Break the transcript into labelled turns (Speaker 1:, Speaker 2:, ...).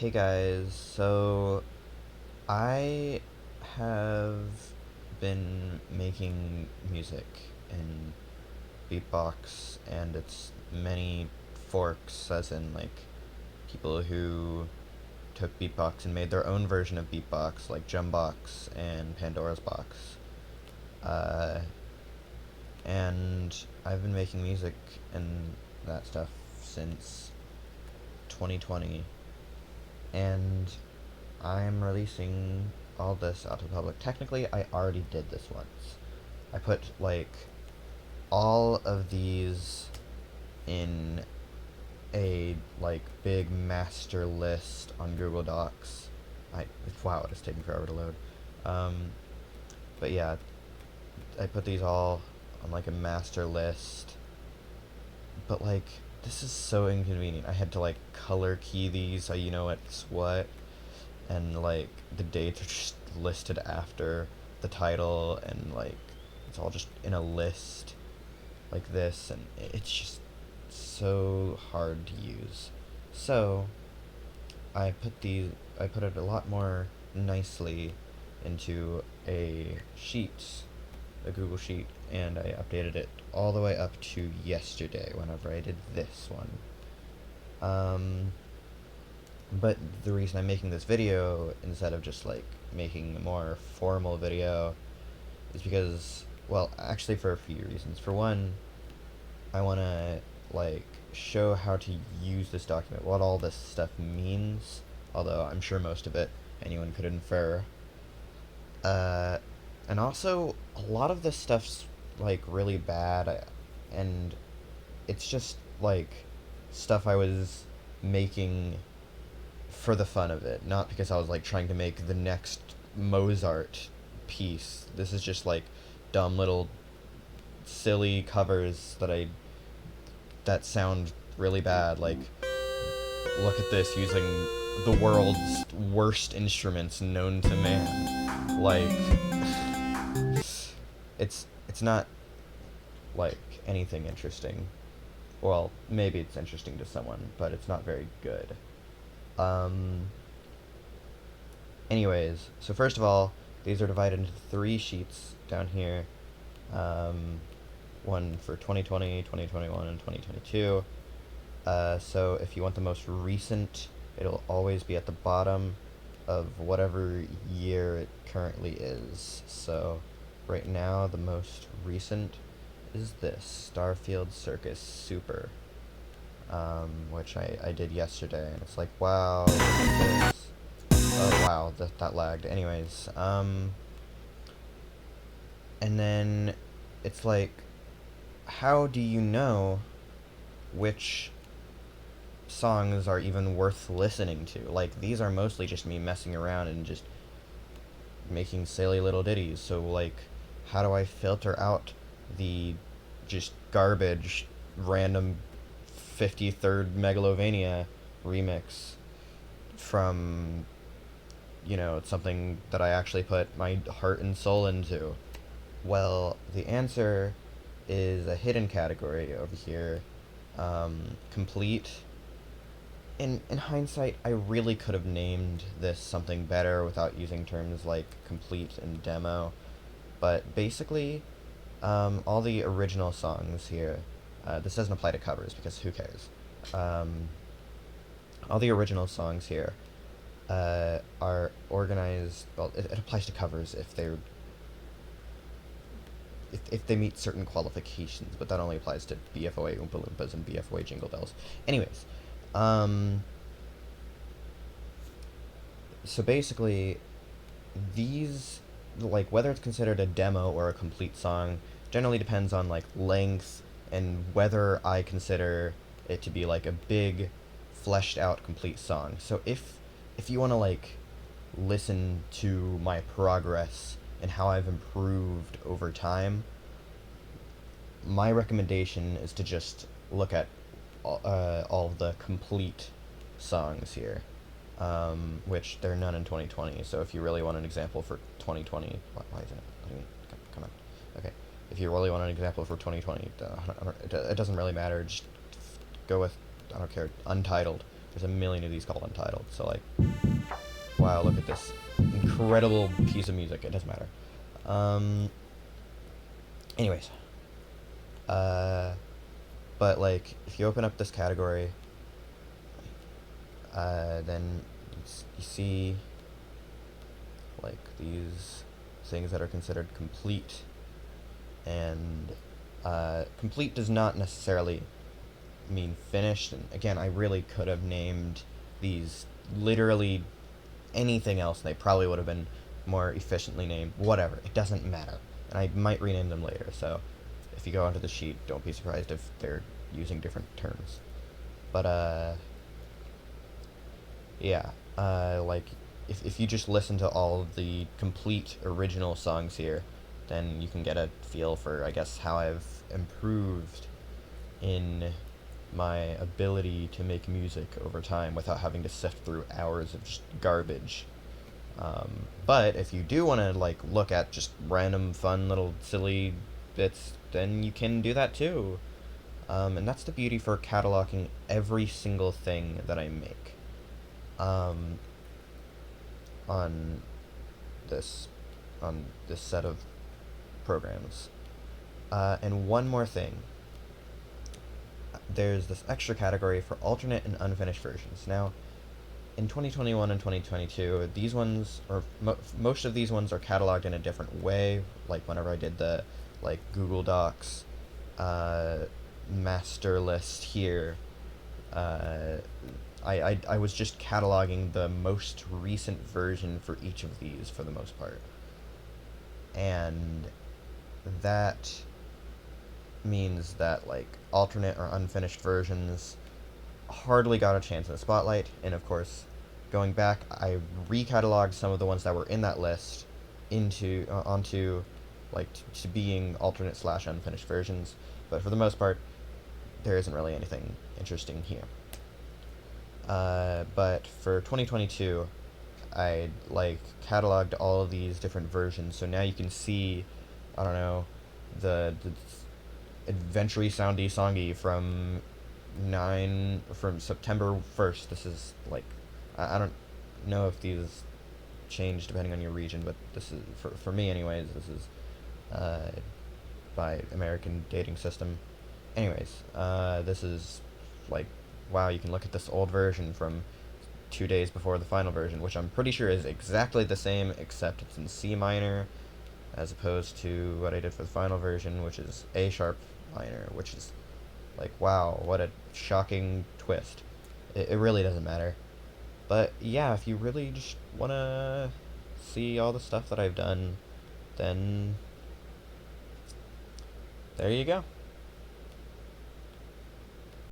Speaker 1: Hey guys, so I have been making music in beatbox and its many forks, as in like people who took beatbox and made their own version of beatbox, like Jumbox and Pandora's Box. Uh, and I've been making music and that stuff since 2020, and I'm releasing all this out to the public. Technically, I already did this once. I put, like, all of these in a, like, big master list on Google Docs. Wow, it's taking forever to load. Um, but yeah, I put these all on, like, a master list. But, like, this is so inconvenient. I had to, like, color key these so you know what's what. And like the dates are just listed after the title, and like it's all just in a list like this, and it's just so hard to use. So I put it a lot more nicely into a sheet, a Google sheet, and I updated it all the way up to yesterday whenever I did this one. But the reason I'm making this video instead of just like making a more formal video is because, well, actually for a few reasons. For one, I want to like show how to use this document, what all this stuff means, although I'm sure most of it anyone could infer. Uh, and also, a lot of this stuff's like really bad, and it's just like stuff I was making for the fun of it, not because I was like trying to make the next Mozart piece. This is just like dumb little silly covers that sound really bad. Like, look at this using the world's worst instruments known to man. Like, it's not like anything interesting. Well, maybe it's interesting to someone, but it's not very good. Um, Anyways, so first of all, these are divided into three sheets down here. Um, One for 2020, 2021, and 2022. So if you want the most recent, it'll always be at the bottom of whatever year it currently is. So right now, the most recent is this, Starfield Circus Super, which I did yesterday, and it's like, wow, look at this. Oh wow, that lagged. Anyways, and then it's like, how do you know which songs are even worth listening to? Like, these are mostly just me messing around and just making silly little ditties. So like, how do I filter out the just garbage, random 53rd Megalovania remix from, you know, something that I actually put my heart and soul into? Well, the answer is a hidden category over here, complete. In hindsight, I really could have named this something better without using terms like complete and demo, but basically, all the original songs here, this doesn't apply to covers because who cares? All the original songs here are organized. Well, it applies to covers if they meet certain qualifications, but that only applies to BFOA Oompa Loompas and BFOA Jingle Bells. Anyways, so basically, these, like, whether it's considered a demo or a complete song generally depends on like length and whether I consider it to be like a big, fleshed out complete song. So if you want to like listen to my progress and how I've improved over time, my recommendation is to just look at all of the complete songs here, which there are none in 2020. So if you really want an example for 2020, why isn't it? Come on. Okay, if you really want an example for 2020, it doesn't really matter. Just go with, I don't care, Untitled, There's a million of these called Untitled. So like, wow, look at this incredible piece of music. It doesn't matter. Um, anyways, uh, but like, if you open up this category, then you see like these things that are considered complete, and complete does not necessarily mean finished. And again, I really could have named these literally anything else, and they probably would have been more efficiently named. Whatever, it doesn't matter. And I might rename them later, so if you go onto the sheet, don't be surprised if they're using different terms. But, yeah, like, if you just listen to all of the complete original songs here, then you can get a feel for, I guess, how I've improved in my ability to make music over time without having to sift through hours of just garbage. But if you do want to like look at just random, fun, little, silly bits, then you can do that too. And that's the beauty for cataloging every single thing that I make um, on this on this set of programs. And one more thing, there's this extra category for alternate and unfinished versions. Now, in 2021 and 2022, these ones, or most of these ones, are cataloged in a different way. Like whenever I did the like Google Docs master list here, uh, I was just cataloging the most recent version for each of these for the most part, and that means that like alternate or unfinished versions hardly got a chance in the spotlight. And of course, going back, I recatalogued some of the ones that were in that list into onto like to being alternate slash unfinished versions. But for the most part, there isn't really anything interesting here. But for 2022, I like cataloged all of these different versions, so now you can see, I don't know, the adventure soundy songy from September 1st. This is like, I don't know if these change depending on your region, but this is for me anyways. This is by American dating system. Anyways, this is like, wow, you can look at this old version from 2 days before the final version, which I'm pretty sure is exactly the same, except it's in C minor, as opposed to what I did for the final version, which is A sharp minor, which is like, wow, what a shocking twist. It really doesn't matter. But yeah, if you really just want to see all the stuff that I've done, then there you go.